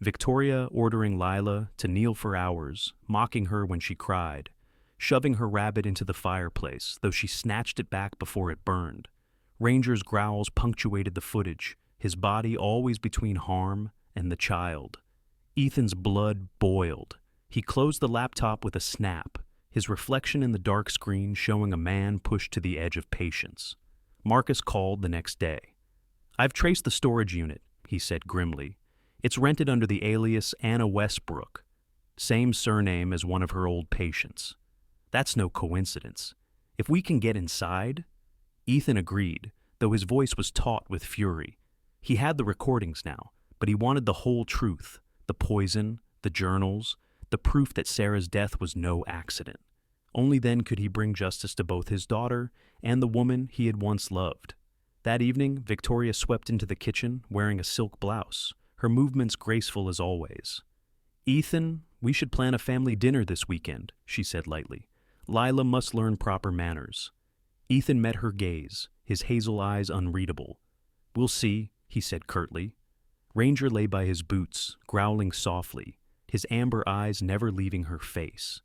[SPEAKER 1] Victoria ordering Lila to kneel for hours, mocking her when she cried, shoving her rabbit into the fireplace, though she snatched it back before it burned. Ranger's growls punctuated the footage, his body always between harm and the child. Ethan's blood boiled. He closed the laptop with a snap, his reflection in the dark screen showing a man pushed to the edge of patience. Marcus called the next day. "I've traced the storage unit," he said grimly. "It's rented under the alias Anna Westbrook, same surname as one of her old patients. That's no coincidence. If we can get inside—" Ethan agreed, though his voice was taut with fury. He had the recordings now, but he wanted the whole truth, the poison, the journals, the proof that Sarah's death was no accident. Only then could he bring justice to both his daughter and the woman he had once loved. That evening, Victoria swept into the kitchen wearing a silk blouse, her movements graceful as always. "Ethan, we should plan a family dinner this weekend," she said lightly. "Lila must learn proper manners." Ethan met her gaze, his hazel eyes unreadable. "We'll see," he said curtly. Ranger lay by his boots, growling softly, his amber eyes never leaving her face.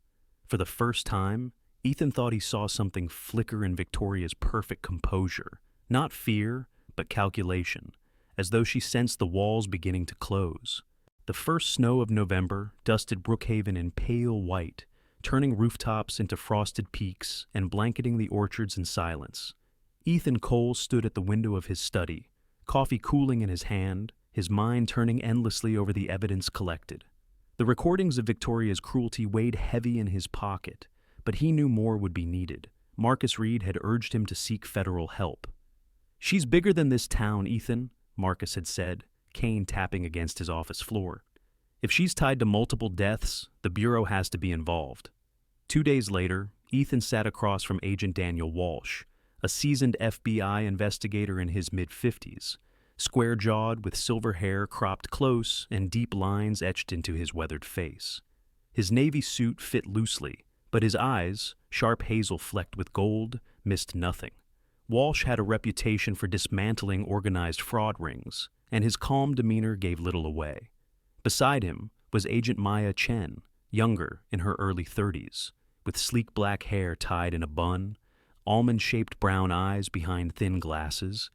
[SPEAKER 1] For the first time, Ethan thought he saw something flicker in Victoria's perfect composure, not fear, but calculation, as though she sensed the walls beginning to close. The first snow of November dusted Brookhaven in pale white, turning rooftops into frosted peaks and blanketing the orchards in silence. Ethan Cole stood at the window of his study, coffee cooling in his hand, his mind turning endlessly over the evidence collected. The recordings of Victoria's cruelty weighed heavy in his pocket, but he knew more would be needed. Marcus Reed had urged him to seek federal help. "She's bigger than this town, Ethan," Marcus had said, cane tapping against his office floor. "If she's tied to multiple deaths, the Bureau has to be involved." 2 days later, Ethan sat across from Agent Daniel Walsh, a seasoned FBI investigator in his mid-50s, square-jawed with silver hair cropped close and deep lines etched into his weathered face. His navy suit fit loosely, but his eyes, sharp hazel flecked with gold, missed nothing. Walsh had a reputation for dismantling organized fraud rings, and his calm demeanor gave little away. Beside him was Agent Maya Chen, younger, in her early 30s, with sleek black hair tied in a bun, almond-shaped brown eyes behind thin glasses,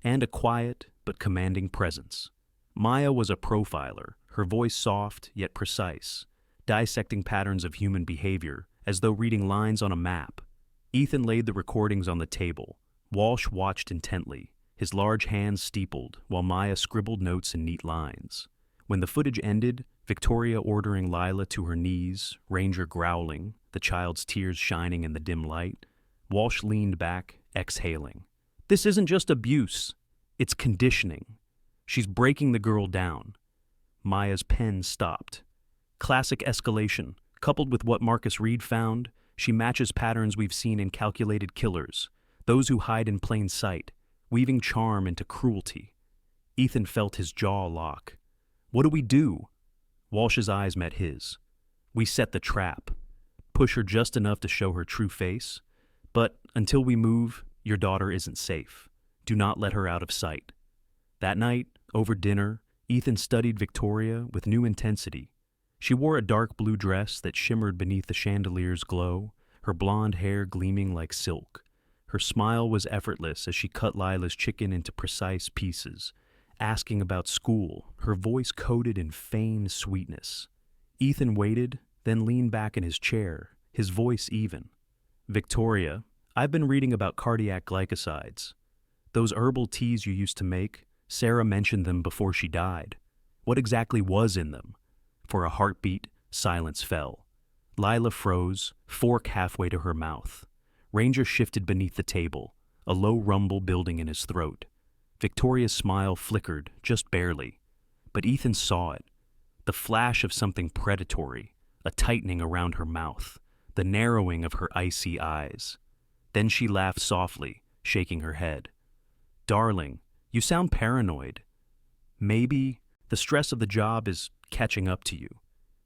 [SPEAKER 1] and a quiet but commanding presence. Maya was a profiler, her voice soft yet precise, dissecting patterns of human behavior as though reading lines on a map. Ethan laid the recordings on the table. Walsh watched intently, his large hands steepled, while Maya scribbled notes in neat lines. When the footage ended, Victoria ordering Lila to her knees, Ranger growling, the child's tears shining in the dim light, Walsh leaned back, exhaling. This isn't just abuse. It's conditioning. She's breaking the girl down. Maya's pen stopped. Classic escalation, coupled with what Marcus Reed found, she matches patterns we've seen in calculated killers, those who hide in plain sight, weaving charm into cruelty. Ethan felt his jaw lock. What do we do? Walsh's eyes met his. We set the trap. Push her just enough to show her true face. But until we move, your daughter isn't safe. Do not let her out of sight. That night, over dinner, Ethan studied Victoria with new intensity. She wore a dark blue dress that shimmered beneath the chandelier's glow, her blonde hair gleaming like silk. Her smile was effortless as she cut Lila's chicken into precise pieces, asking about school, her voice coated in feigned sweetness. Ethan waited, then leaned back in his chair, his voice even. Victoria, I've been reading about cardiac glycosides. Those herbal teas you used to make, Sarah mentioned them before she died. What exactly was in them? For a heartbeat, silence fell. Lila froze, fork halfway to her mouth. Ranger shifted beneath the table, a low rumble building in his throat. Victoria's smile flickered, just barely. But Ethan saw it. The flash of something predatory, a tightening around her mouth, the narrowing of her icy eyes. Then she laughed softly, shaking her head. Darling, you sound paranoid. Maybe the stress of the job is catching up to you.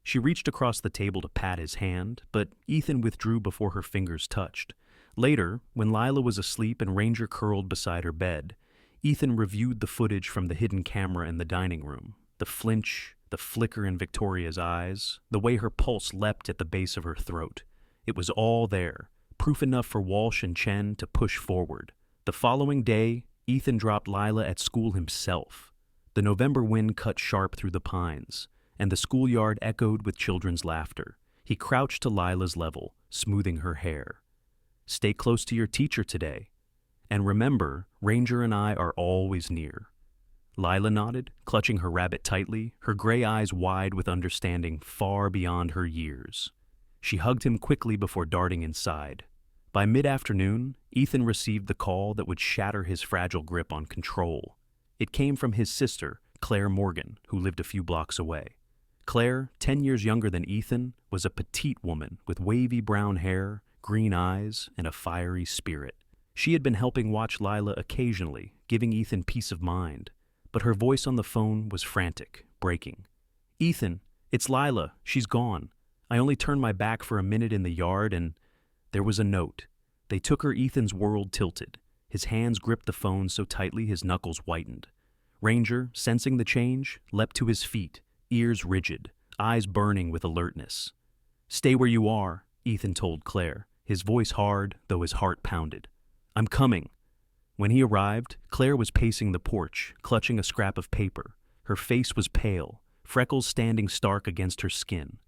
[SPEAKER 1] She reached across the table to pat his hand, but Ethan withdrew before her fingers touched. Later, when Lila was asleep and Ranger curled beside her bed, Ethan reviewed the footage from the hidden camera in the dining room. The flinch, the flicker in Victoria's eyes, the way her pulse leapt at the base of her throat. It was all there, proof enough for Walsh and Chen to push forward. The following day, Ethan dropped Lila at school himself. The November wind cut sharp through the pines, and the schoolyard echoed with children's laughter. He crouched to Lila's level, smoothing her hair. Stay close to your teacher today. And remember, Ranger and I are always near. Lila nodded, clutching her rabbit tightly, her gray eyes wide with understanding far beyond her years. She hugged him quickly before darting inside. By mid-afternoon, Ethan received the call that would shatter his fragile grip on control. It came from his sister, Claire Morgan, who lived a few blocks away. Claire, 10 years younger than Ethan, was a petite woman with wavy brown hair, green eyes, and a fiery spirit. She had been helping watch Lila occasionally, giving Ethan peace of mind. But her voice on the phone was frantic, breaking. Ethan, it's Lila. She's gone. I only turned my back for a minute in the yard and there was a note. They took her. Ethan's world tilted. His hands gripped the phone so tightly his knuckles whitened. Ranger, sensing the change, leapt to his feet, ears rigid, eyes burning with alertness. Stay where you are, Ethan told Claire, his voice hard, though his heart pounded. I'm coming. When he arrived, Claire was pacing the porch, clutching a scrap of paper. Her face was pale, freckles standing stark against her skin.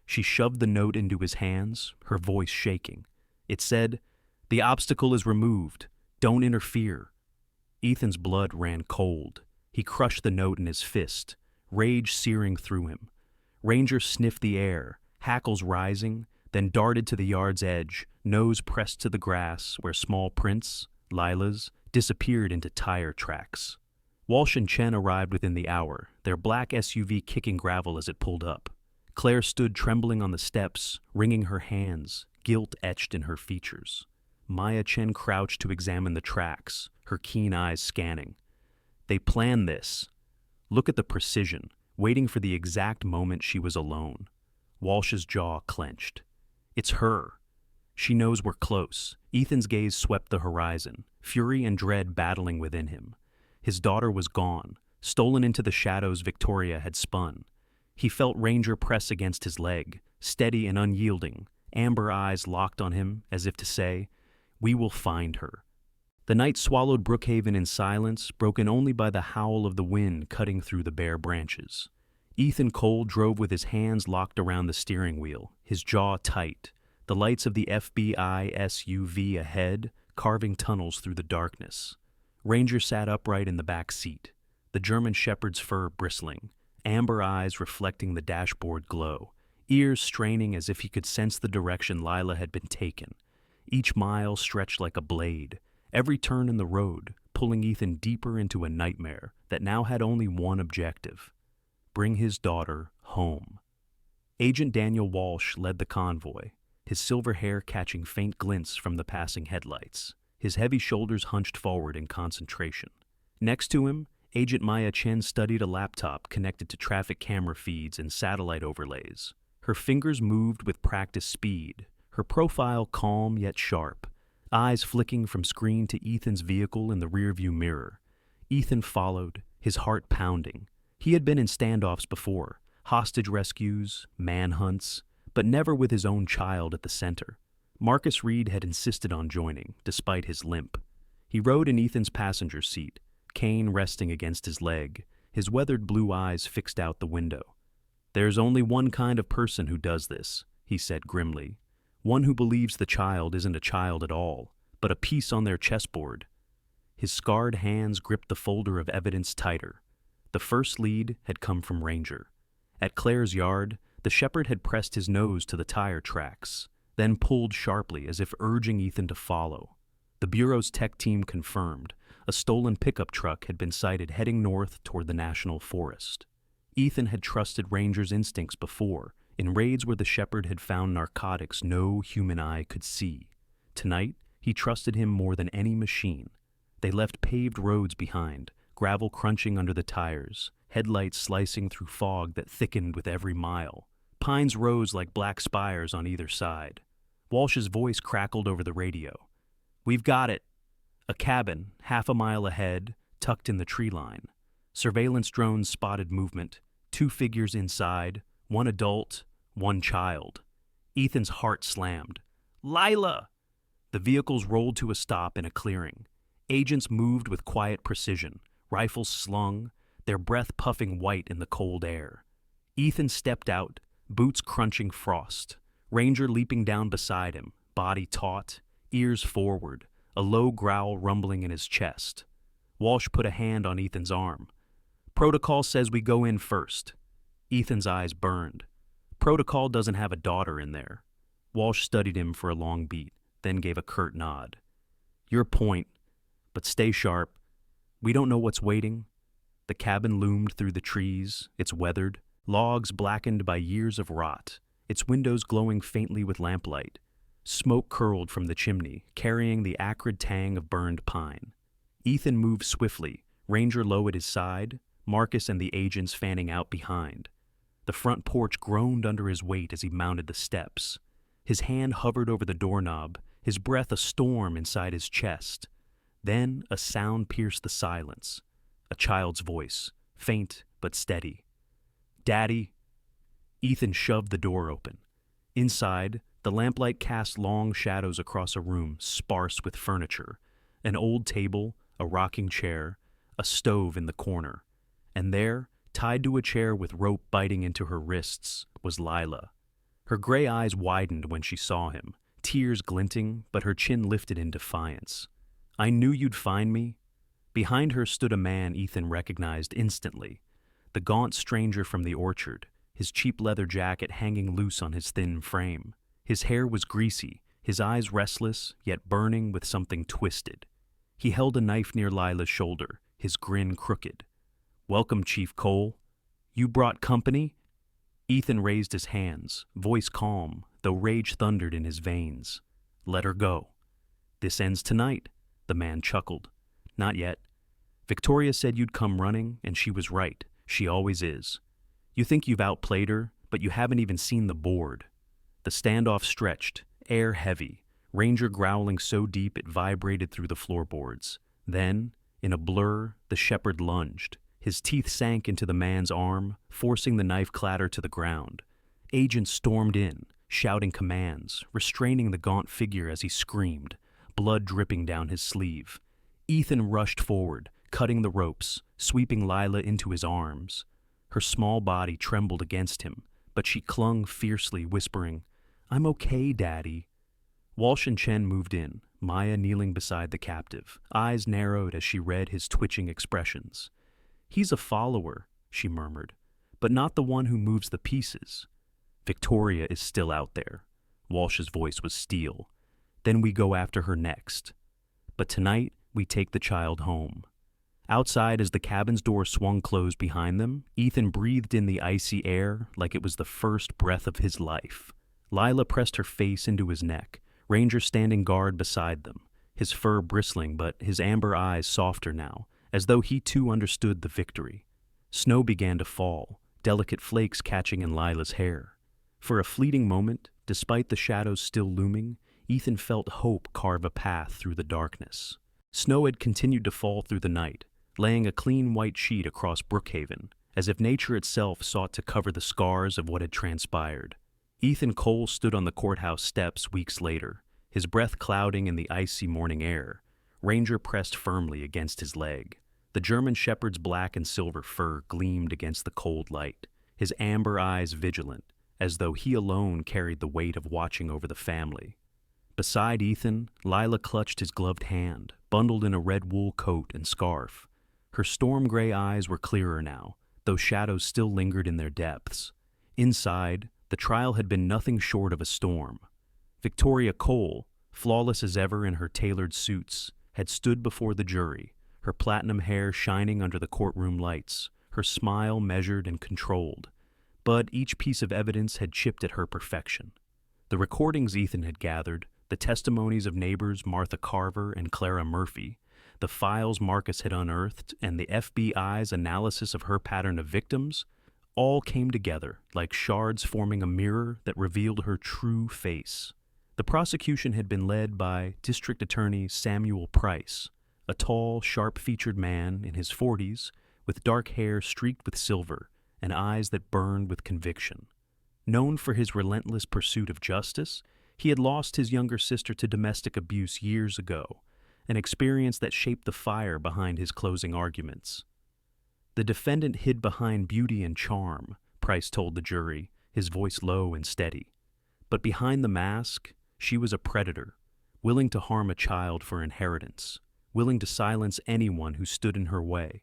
[SPEAKER 1] She shoved the note into his hands, her voice shaking. It said, "The obstacle is removed. Don't interfere." Ethan's blood ran cold. He crushed the note in his fist, rage searing through him. Ranger sniffed the air, hackles rising, then darted to the yard's edge, nose pressed to the grass where small prints, Lila's, disappeared into tire tracks. Walsh and Chen arrived within the hour, their black SUV kicking gravel as it pulled up. Claire stood trembling on the steps, wringing her hands, guilt etched in her features. Maya Chen crouched to examine the tracks, her keen eyes scanning. They planned this. Look at the precision, waiting for the exact moment she was alone. Walsh's jaw clenched. It's her. She knows we're close. Ethan's gaze swept the horizon, fury and dread battling within him. His daughter was gone, stolen into the shadows Victoria had spun. He felt Ranger press against his leg, steady and unyielding, amber eyes locked on him as if to say, "We will find her." The night swallowed Brookhaven in silence, broken only by the howl of the wind cutting through the bare branches. Ethan Cole drove with his hands locked around the steering wheel, his jaw tight, the lights of the FBI SUV ahead carving tunnels through the darkness. Ranger sat upright in the back seat, the German shepherd's fur bristling, amber eyes reflecting the dashboard glow, ears straining as if he could sense the direction Lila had been taken. Each mile stretched like a blade, every turn in the road pulling Ethan deeper into a nightmare that now had only one objective: bring his daughter home. Agent Daniel Walsh led the convoy, his silver hair catching faint glints from the passing headlights, his heavy shoulders hunched forward in concentration. Next to him, Agent Maya Chen studied a laptop connected to traffic camera feeds and satellite overlays. Her fingers moved with practiced speed, her profile calm yet sharp, eyes flicking from screen to Ethan's vehicle in the rearview mirror. Ethan followed, his heart pounding. He had been in standoffs before, hostage rescues, manhunts, but never with his own child at the center. Marcus Reed had insisted on joining, despite his limp. He rode in Ethan's passenger seat, cane resting against his leg, his weathered blue eyes fixed out the window. "There's only one kind of person who does this," he said grimly. "One who believes the child isn't a child at all, but a piece on their chessboard." His scarred hands gripped the folder of evidence tighter. The first lead had come from Ranger. At Claire's yard, the shepherd had pressed his nose to the tire tracks, then pulled sharply as if urging Ethan to follow. The Bureau's tech team confirmed a stolen pickup truck had been sighted heading north toward the national forest. Ethan had trusted Ranger's instincts before, in raids where the shepherd had found narcotics no human eye could see. Tonight, he trusted him more than any machine. They left paved roads behind, gravel crunching under the tires, headlights slicing through fog that thickened with every mile. Pines rose like black spires on either side. Walsh's voice crackled over the radio. "We've got it." A cabin, half a mile ahead, tucked in the tree line. Surveillance drones spotted movement, 2 figures inside, 1 adult, 1 child. Ethan's heart slammed. "Lila!" The vehicles rolled to a stop in a clearing. Agents moved with quiet precision, rifles slung, their breath puffing white in the cold air. Ethan stepped out, boots crunching frost. Ranger leaping down beside him, body taut, ears forward, a low growl rumbling in his chest. Walsh put a hand on Ethan's arm. "Protocol says we go in first." Ethan's eyes burned. "Protocol doesn't have a daughter in there." Walsh studied him for a long beat, then gave a curt nod. "Your point, but stay sharp. We don't know what's waiting." The cabin loomed through the trees, its weathered, logs blackened by years of rot, its windows glowing faintly with lamplight. Smoke curled from the chimney, carrying the acrid tang of burned pine. Ethan moved swiftly, Ranger low at his side, Marcus and the agents fanning out behind. The front porch groaned under his weight as he mounted the steps. His hand hovered over the doorknob, his breath a storm inside his chest. Then a sound pierced the silence. A child's voice, faint but steady. "Daddy." Ethan shoved the door open. Inside, the lamplight cast long shadows across a room sparse with furniture, an old table, a rocking chair, a stove in the corner. And there, tied to a chair with rope biting into her wrists, was Lila. Her gray eyes widened when she saw him, tears glinting, but her chin lifted in defiance. "I knew you'd find me." Behind her stood a man Ethan recognized instantly, the gaunt stranger from the orchard, his cheap leather jacket hanging loose on his thin frame. His hair was greasy, his eyes restless, yet burning with something twisted. He held a knife near Lila's shoulder, his grin crooked. "Welcome, Chief Cole. You brought company?" Ethan raised his hands, voice calm, though rage thundered in his veins. "Let her go." "This ends tonight," the man chuckled. "Not yet. Victoria said you'd come running, and she was right. She always is. You think you've outplayed her, but you haven't even seen the board." The standoff stretched, air heavy, Ranger growling so deep it vibrated through the floorboards. Then, in a blur, the shepherd lunged. His teeth sank into the man's arm, forcing the knife clatter to the ground. Agents stormed in, shouting commands, restraining the gaunt figure as he screamed, blood dripping down his sleeve. Ethan rushed forward, cutting the ropes, sweeping Lila into his arms. Her small body trembled against him, but she clung fiercely, whispering, "I'm okay, Daddy." Walsh and Chen moved in, Maya kneeling beside the captive, eyes narrowed as she read his twitching expressions. "He's a follower," she murmured, "but not the one who moves the pieces." "Victoria is still out there." Walsh's voice was steel. Then we go after her next. But tonight, we take the child home." Outside, as the cabin's door swung closed behind them, Ethan breathed in the icy air like it was the first breath of his life. Lila pressed her face into his neck, Ranger standing guard beside them, his fur bristling but his amber eyes softer now, as though he too understood the victory. Snow began to fall, delicate flakes catching in Lila's hair. For a fleeting moment, despite the shadows still looming, Ethan felt hope carve a path through the darkness. Snow had continued to fall through the night, laying a clean white sheet across Brookhaven, as if nature itself sought to cover the scars of what had transpired. Ethan Cole stood on the courthouse steps weeks later, his breath clouding in the icy morning air, Ranger pressed firmly against his leg. The German shepherd's black and silver fur gleamed against the cold light, his amber eyes vigilant, as though he alone carried the weight of watching over the family. Beside Ethan, Lila clutched his gloved hand, bundled in a red wool coat and scarf. Her storm-gray eyes were clearer now, though shadows still lingered in their depths. Inside, the trial had been nothing short of a storm. Victoria Cole, flawless as ever in her tailored suits, had stood before the jury, her platinum hair shining under the courtroom lights, her smile measured and controlled. But each piece of evidence had chipped at her perfection. The recordings Ethan had gathered, the testimonies of neighbors Martha Carver and Clara Murphy, the files Marcus had unearthed, and the FBI's analysis of her pattern of victims, all came together like shards forming a mirror that revealed her true face. The prosecution had been led by District Attorney Samuel Price, a tall, sharp-featured man in his 40s, with dark hair streaked with silver and eyes that burned with conviction. Known for his relentless pursuit of justice, he had lost his younger sister to domestic abuse years ago, an experience that shaped the fire behind his closing arguments. The defendant hid behind beauty and charm, Price told the jury, his voice low and steady. But behind the mask, she was a predator, willing to harm a child for inheritance, willing to silence anyone who stood in her way.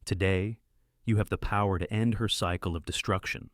[SPEAKER 1] Today, you have the power to end her cycle of destruction.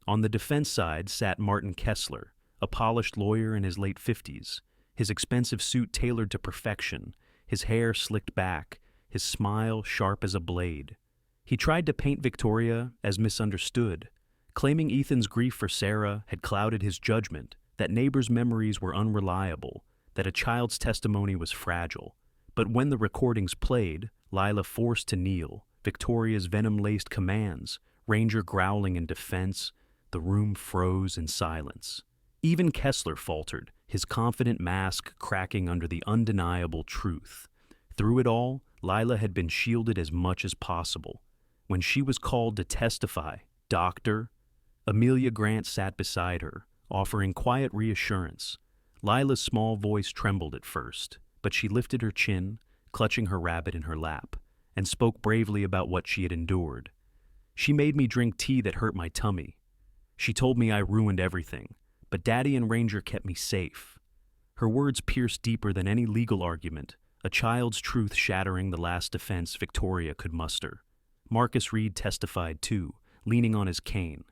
[SPEAKER 1] On the defense side sat Martin Kessler, a polished lawyer in his late 50s, his expensive suit tailored to perfection, his hair slicked back, his smile sharp as a blade. He tried to paint Victoria as misunderstood, claiming Ethan's grief for Sarah had clouded his judgment, that neighbors' memories were unreliable, that a child's testimony was fragile. But when the recordings played, Lila forced to kneel, Victoria's venom-laced commands, Ranger growling in defense, the room froze in silence. Even Kessler faltered, his confident mask cracking under the undeniable truth. Through it all, Lila had been shielded as much as possible. When she was called to testify, "Doctor," Amelia Grant sat beside her, offering quiet reassurance. Lila's small voice trembled at first, but she lifted her chin, clutching her rabbit in her lap, and spoke bravely about what she had endured. "She made me drink tea that hurt my tummy. She told me I ruined everything, but Daddy and Ranger kept me safe." Her words pierced deeper than any legal argument, a child's truth shattering the last defense Victoria could muster. Marcus Reed testified too, leaning on his cane,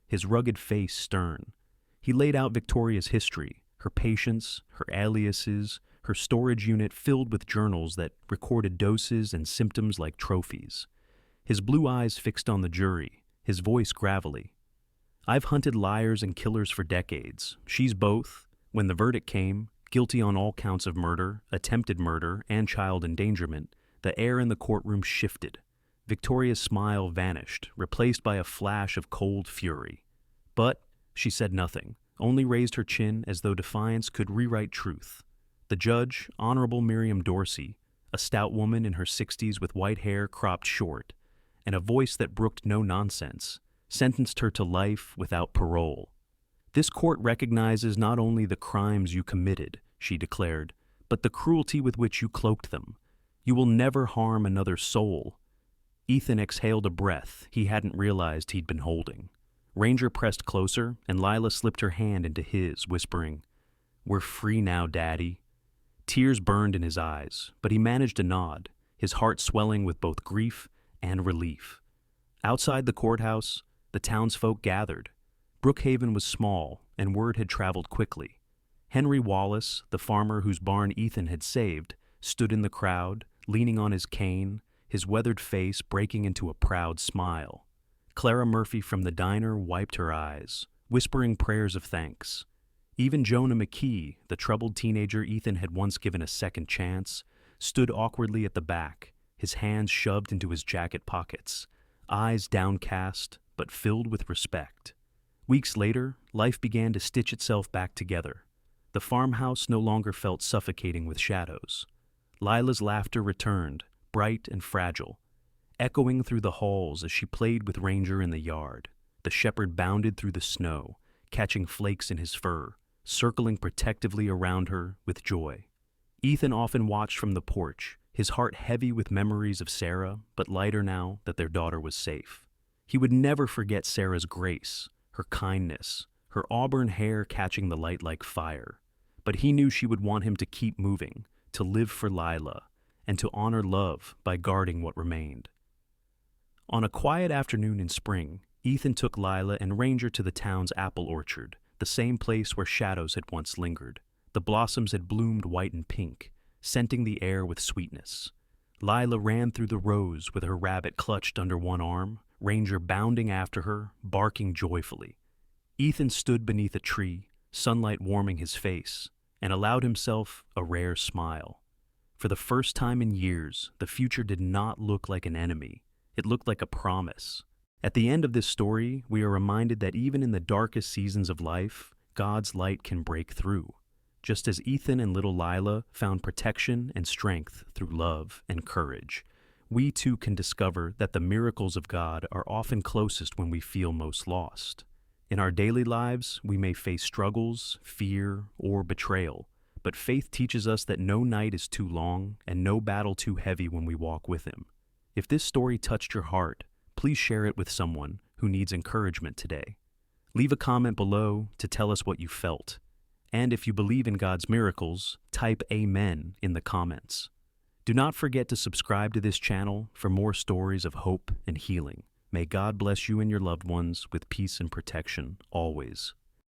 [SPEAKER 1] his rugged face stern. He laid out Victoria's history, her patients, her aliases, her storage unit filled with journals that recorded doses and symptoms like trophies. His blue eyes fixed on the jury, his voice gravelly. "I've hunted liars and killers for decades. She's both." When the verdict came, guilty on all counts of murder, attempted murder, and child endangerment, the air in the courtroom shifted. Victoria's smile vanished, replaced by a flash of cold fury. But she said nothing, only raised her chin as though defiance could rewrite truth. The judge, Honorable Miriam Dorsey, a stout woman in her 60s with white hair cropped short, and a voice that brooked no nonsense, sentenced her to life without parole. "This court recognizes not only the crimes you committed," she declared, "but the cruelty with which you cloaked them. You will never harm another soul." Ethan exhaled a breath he hadn't realized he'd been holding. Ranger pressed closer, and Lila slipped her hand into his, whispering, "We're free now, Daddy." Tears burned in his eyes, but he managed to nod, his heart swelling with both grief and relief. Outside the courthouse, the townsfolk gathered. Brookhaven was small, and word had traveled quickly. Henry Wallace, the farmer whose barn Ethan had saved, stood in the crowd, leaning on his cane, his weathered face breaking into a proud smile. Clara Murphy from the diner wiped her eyes, whispering prayers of thanks. Even Jonah McKee, the troubled teenager Ethan had once given a second chance, stood awkwardly at the back, his hands shoved into his jacket pockets, eyes downcast but filled with respect. Weeks later, life began to stitch itself back together. The farmhouse no longer felt suffocating with shadows. Lila's laughter returned, bright and fragile, echoing through the halls as she played with Ranger in the yard. The shepherd bounded through the snow, catching flakes in his fur, circling protectively around her with joy. Ethan often watched from the porch, his heart heavy with memories of Sarah, but lighter now that their daughter was safe. He would never forget Sarah's grace, her kindness, her auburn hair catching the light like fire. But he knew she would want him to keep moving, to live for Lila, and to honor love by guarding what remained. On a quiet afternoon in spring, Ethan took Lila and Ranger to the town's apple orchard, the same place where shadows had once lingered. The blossoms had bloomed white and pink, scenting the air with sweetness. Lila ran through the rows with her rabbit clutched under one arm, Ranger bounding after her, barking joyfully. Ethan stood beneath a tree, sunlight warming his face, and allowed himself a rare smile. For the first time in years, the future did not look like an enemy. It looked like a promise. At the end of this story, we are reminded that even in the darkest seasons of life, God's light can break through. Just as Ethan and little Lila found protection and strength through love and courage, we too can discover that the miracles of God are often closest when we feel most lost. In our daily lives, we may face struggles, fear, or betrayal, but faith teaches us that no night is too long and no battle too heavy when we walk with Him. If this story touched your heart, please share it with someone who needs encouragement today. Leave a comment below to tell us what you felt. And if you believe in God's miracles, type Amen in the comments. Do not forget to subscribe to this channel for more stories of hope and healing. May God bless you and your loved ones with peace and protection always.